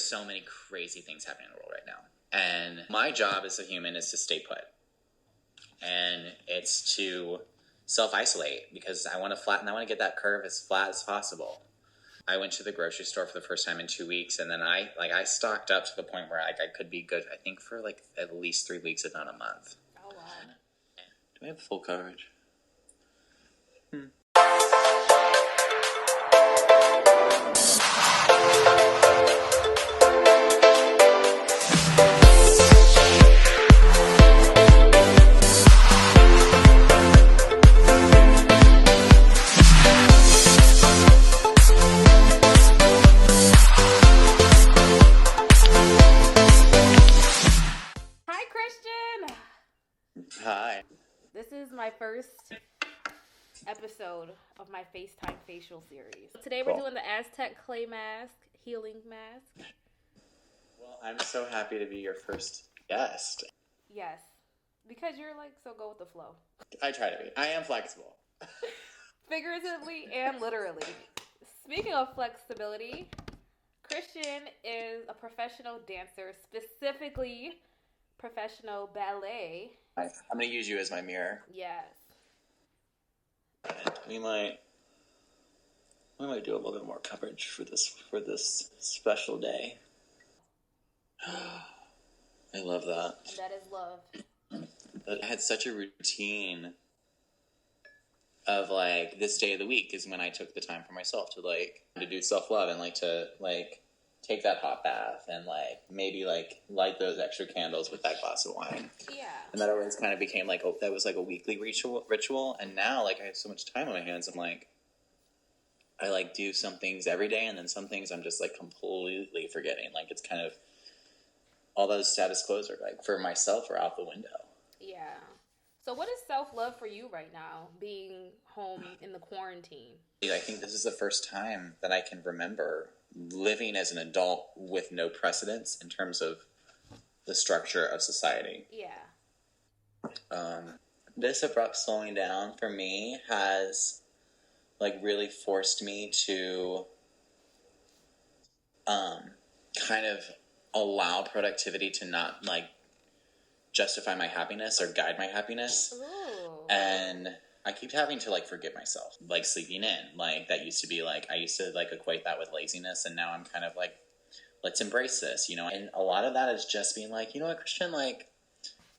there's so many crazy things happening in the world right now. And my job as a human is to stay put. And it's to self-isolate because I want to get that curve as flat as possible. I went to the grocery store for the first time in 2 weeks, and then I stocked up to the point where I could be good, I think, for at least 3 weeks, if not a month. Oh, wow. Do we have full coverage? Hi. This is my first episode of my FaceTime Facial series. Today we're doing the Aztec clay mask, healing mask. Well, I'm so happy to be your first guest. Yes, because you're so go with the flow. I try to be. I am flexible. Figuratively and literally. Speaking of flexibility, Christian is a professional dancer, specifically professional ballet. I'm going to use you as my mirror. Yes. We might do a little bit more coverage for this special day. I love that. And that is love. But I had such a routine of this day of the week is when I took the time for myself to do self-love and to take that hot bath and maybe light those extra candles with that glass of wine. Yeah. And that always kind of became that was a weekly ritual. And now I have so much time on my hands. I'm I do some things every day, and then some things I'm just completely forgetting. It's kind of all those status quos are for myself are out the window. Yeah. So what is self-love for you right now, being home in the quarantine? I think this is the first time that I can remember living as an adult with no precedence in terms of the structure of society. Yeah. This abrupt slowing down for me has really forced me to kind of allow productivity to not justify my happiness or guide my happiness. Ooh. And I keep having to forgive myself, sleeping in. That used to be I used to equate that with laziness, and now I'm kind of let's embrace this, And a lot of that is just being you know what, Christian,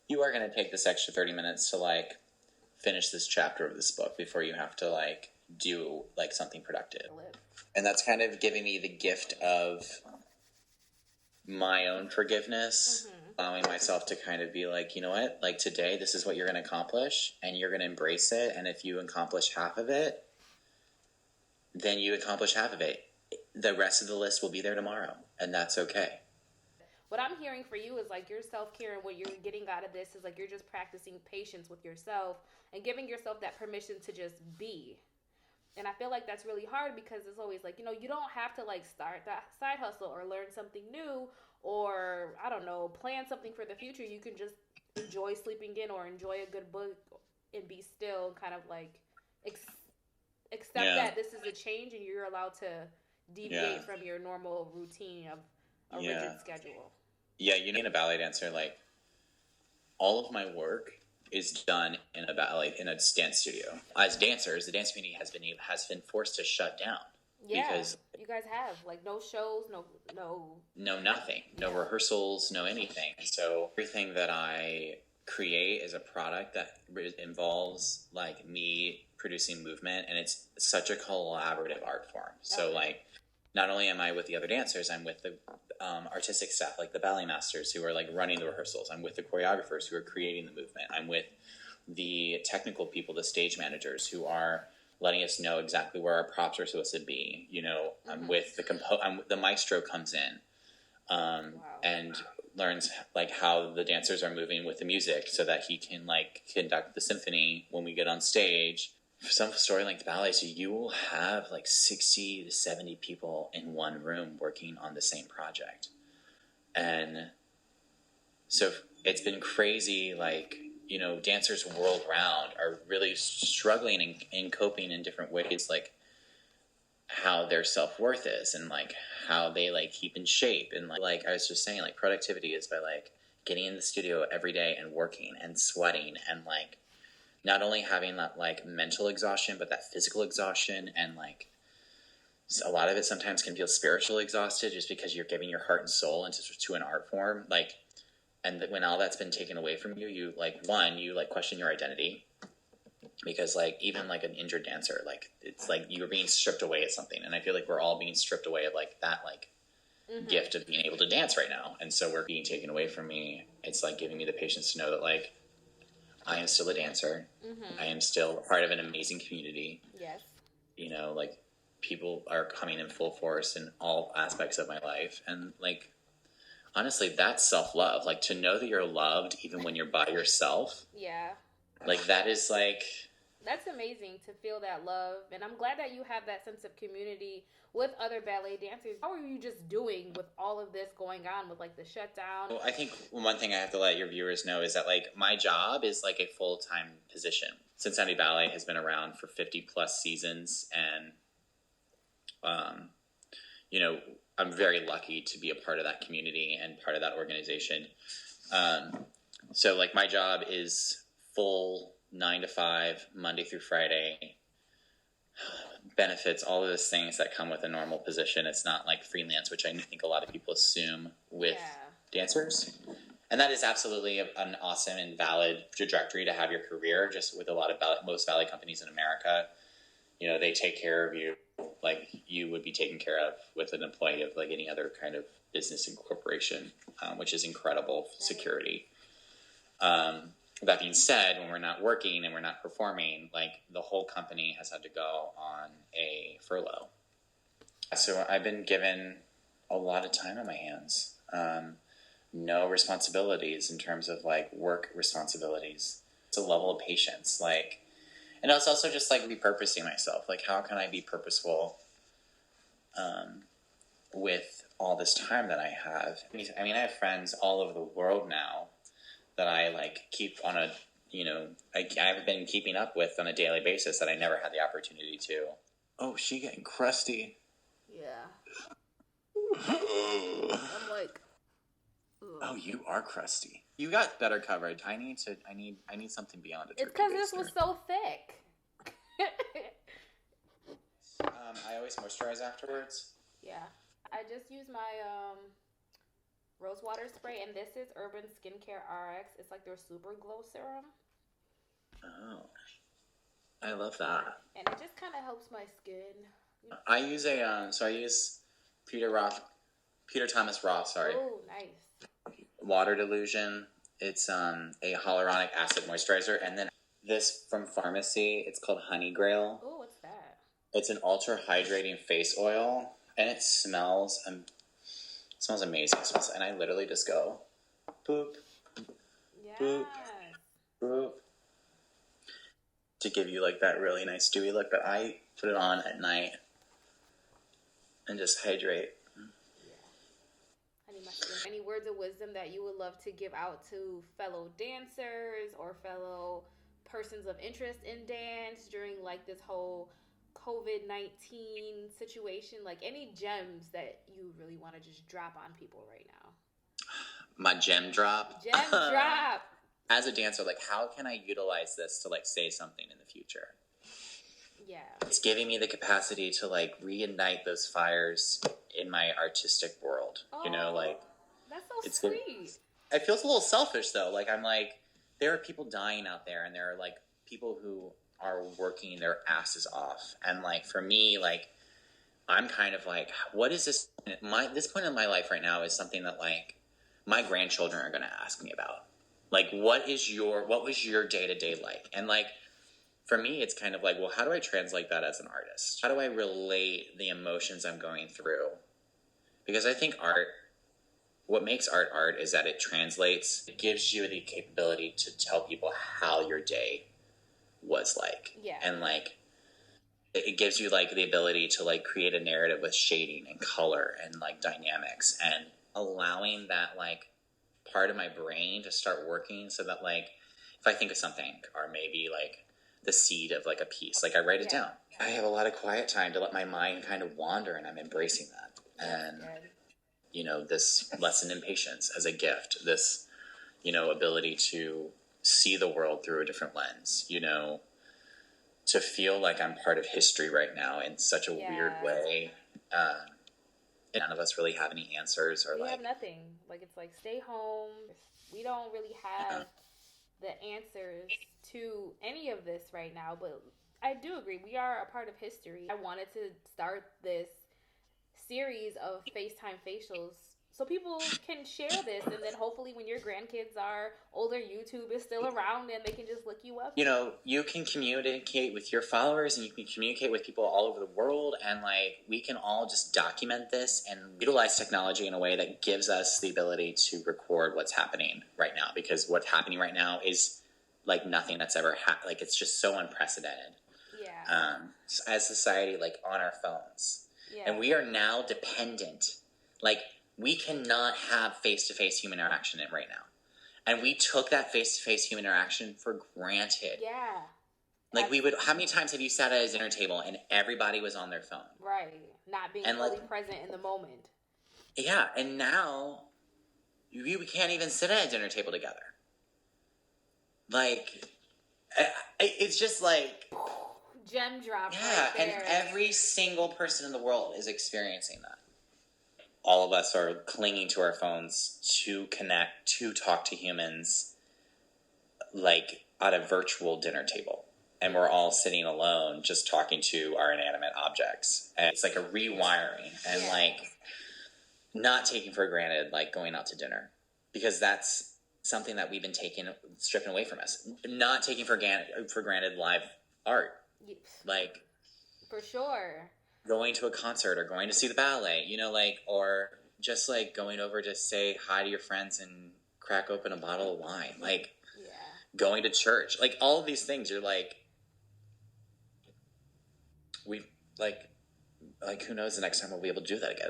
you are going to take this extra 30 minutes to finish this chapter of this book before you have to do something productive. And that's kind of giving me the gift of my own forgiveness. Mm-hmm. Allowing myself to kind of be you know what, today, this is what you're going to accomplish, and you're going to embrace it. And if you accomplish half of it, then you accomplish half of it. The rest of the list will be there tomorrow, and that's okay. What I'm hearing for you is your self-care, and what you're getting out of this is you're just practicing patience with yourself and giving yourself that permission to just be. And I feel that's really hard because it's always you don't have to start that side hustle or learn something new or, I don't know, plan something for the future. You can just enjoy sleeping in or enjoy a good book and be still and kind of accept that this is a change and you're allowed to deviate from your normal routine of a rigid schedule. Yeah, in a ballet dancer, all of my work is done in a dance studio. As dancers, the dance community has been forced to shut down. Yeah, because you guys have no shows, no nothing, no rehearsals, no anything. So everything that I create is a product that involves me producing movement, and it's such a collaborative art form. So not only am I with the other dancers, I'm with the artistic staff, the ballet masters who are running the rehearsals. I'm with the choreographers who are creating the movement. I'm with the technical people, the stage managers who are letting us know exactly where our props are supposed to be. I'm with the maestro comes in and learns how the dancers are moving with the music so that he can conduct the symphony when we get on stage. For some story-length ballets, you will have 60 to 70 people in one room working on the same project. And so it's been crazy, dancers world round are really struggling and coping in different ways. how their self-worth is, and like how they like keep in shape, and like I was just saying, like productivity is by like getting in the studio every day and working and sweating, and like not only having that like mental exhaustion but that physical exhaustion, and like a lot of it sometimes can feel spiritually exhausted just because you're giving your heart and soul into to an art form, like, and when all that's been taken away from you, you like you like question your identity, because like even like an injured dancer, like it's like you're being stripped away at something, and I feel like we're all being stripped away of like that like gift of being able to dance right now, and so we're being taken away from me. It's like giving me the patience to know that like I am still a dancer. I am still part of an amazing community. Yes. You know, like people are coming in full force in all aspects of my life, and like honestly, that's self-love. Like to know that you're loved even when you're by yourself. Yeah. Like that is like, that's amazing to feel that love, and I'm glad that you have that sense of community with other ballet dancers. How are you just doing with all of this going on with like the shutdown? well, I think one thing I have to let your viewers know is that like my job is like a full-time position. Cincinnati Ballet has been around for 50 plus seasons, and you know, I'm very lucky to be a part of that community and part of that organization. So like my job is full 9 to 5, Monday through Friday, benefits, all of those things that come with a normal position. It's not like freelance, which I think a lot of people assume with dancers. And that is absolutely an awesome and valid trajectory to have your career. Just with a lot of most ballet companies in America, you know, they take care of you like you would be taken care of with an employee of like any other kind of business and corporation, which is incredible security. That being said, when we're not working and we're not performing, like the whole company has had to go on a furlough. So I've been given a lot of time on my hands. No responsibilities in terms of like work responsibilities. It's a level of patience, like, and it's also just like repurposing myself. Like, how can I be purposeful with all this time that I have? I mean, I have friends all over the world now that I like keep on a, you know, I've been keeping up with on a daily basis that I never had the opportunity to. Oh, she getting crusty. Yeah. I'm like, ugh. Oh, you are crusty. You got better coverage. I need something beyond a turkey. It's because this was so thick. I always moisturize afterwards. Yeah. I just use my rose water spray, and this is Urban Skincare RX. It's like their super glow serum. Oh, I love that. And it just kind of helps my skin. I use I use Peter Thomas Roth. Sorry. Oh, nice. Water Delusion. It's a hyaluronic acid moisturizer, and then this from pharmacy. It's called Honey Grail. Oh, what's that? It's an ultra hydrating face oil, and it smells amazing. And I literally just go, boop, yes. boop, boop, to give you like that really nice dewy look. But I put it on at night and just hydrate. Any words of wisdom that you would love to give out to fellow dancers or fellow persons of interest in dance during like this whole COVID-19 situation? Like any gems that you really want to just drop on people right now? My gem drop? Gem drop! As a dancer, like how can I utilize this to like say something in the future? Yeah. It's giving me the capacity to like reignite those fires in my artistic world. Oh, you know, like that's so sweet. It feels a little selfish though. Like I'm like, there are people dying out there, and there are like people who are working their asses off. And like for me, like I'm kind of like, what is this? This point in my life right now is something that like my grandchildren are going to ask me about. Like, what was your day-to-day like? And like, for me, it's kind of like, well, how do I translate that as an artist? How do I relate the emotions I'm going through? Because I think what makes art is that it translates. It gives you the capability to tell people how your day was like. Yeah. And like, it gives you like the ability to like create a narrative with shading and color and like dynamics, and allowing that like part of my brain to start working so that like if I think of something, or maybe like the seed of like a piece. Like I write it down. I have a lot of quiet time to let my mind kind of wander, and I'm embracing that. And, you know, this lesson in patience as a gift, this, you know, ability to see the world through a different lens, you know, to feel like I'm part of history right now in such a weird way. None of us really have any answers, or we have nothing. Like, it's like, stay home. We don't really have the answers to any of this right now, but I do agree. We are a part of history. I wanted to start this series of FaceTime Facials so people can share this, and then hopefully when your grandkids are older, YouTube is still around and they can just look you up. You know, you can communicate with your followers, and you can communicate with people all over the world, and like we can all just document this and utilize technology in a way that gives us the ability to record what's happening right now, because what's happening right now is like nothing that's ever happened. Like, it's just so unprecedented. As society, like on our phones. And we are now dependent. Like, we cannot have face-to-face human interaction right now. And we took that face-to-face human interaction for granted. Like, we would, how many times have you sat at a dinner table and everybody was on their phone? Right. Not being fully present in the moment. Yeah. And now, we can't even sit at a dinner table together. Like, it's just like... Gem drop. Yeah, right there. And every single person in the world is experiencing that. All of us are clinging to our phones to connect, to talk to humans, like at a virtual dinner table. And we're all sitting alone, just talking to our inanimate objects. And it's like a rewiring and like not taking for granted, like going out to dinner, because that's something that we've been stripping away from us. Not taking for granted live art. Like, for sure, going to a concert or going to see the ballet, you know, like, or just like going over to say hi to your friends and crack open a bottle of wine, like going to church, like all of these things. You're like, we like who knows, the next time we'll be able to do that again.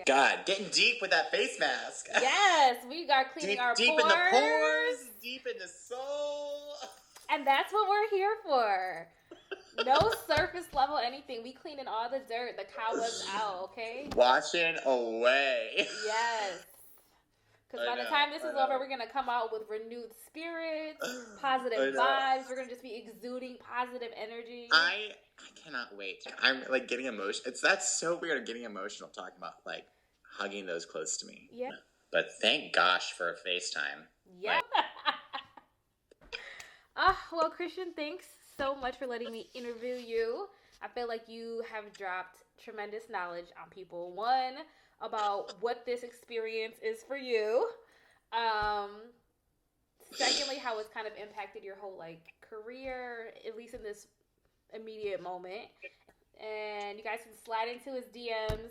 God, getting deep with that face mask. Yes, we got cleaning our deep pores. In the pores, deep in the soul. And that's what we're here for. No surface level anything. We cleaning all the dirt, the cobwebs out, okay? Washing away. Yes. Because by the time this is over, we're going to come out with renewed spirits, positive vibes. We're going to just be exuding positive energy. I cannot wait. I'm like getting emotional. That's so weird. I'm getting emotional talking about like hugging those close to me. Yeah. But thank gosh for a FaceTime. Yeah. Well, Christian, thanks so much for letting me interview you. I feel like you have dropped tremendous knowledge on people. One, about what this experience is for you. Secondly, how it's kind of impacted your whole like career, at least in this immediate moment. And you guys can slide into his DMs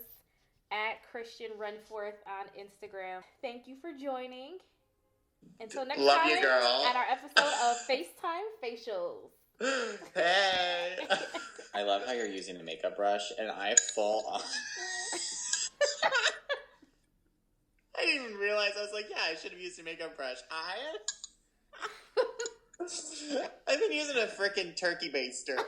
at Christian Renforth on Instagram. Thank you for joining. Until next Love time, you, girl. at our episode of FaceTime Facials. Hey! I love how you're using the makeup brush, and I fall off. I didn't even realize. I was like, yeah, I should have used a makeup brush. I've been using a frickin' turkey baster.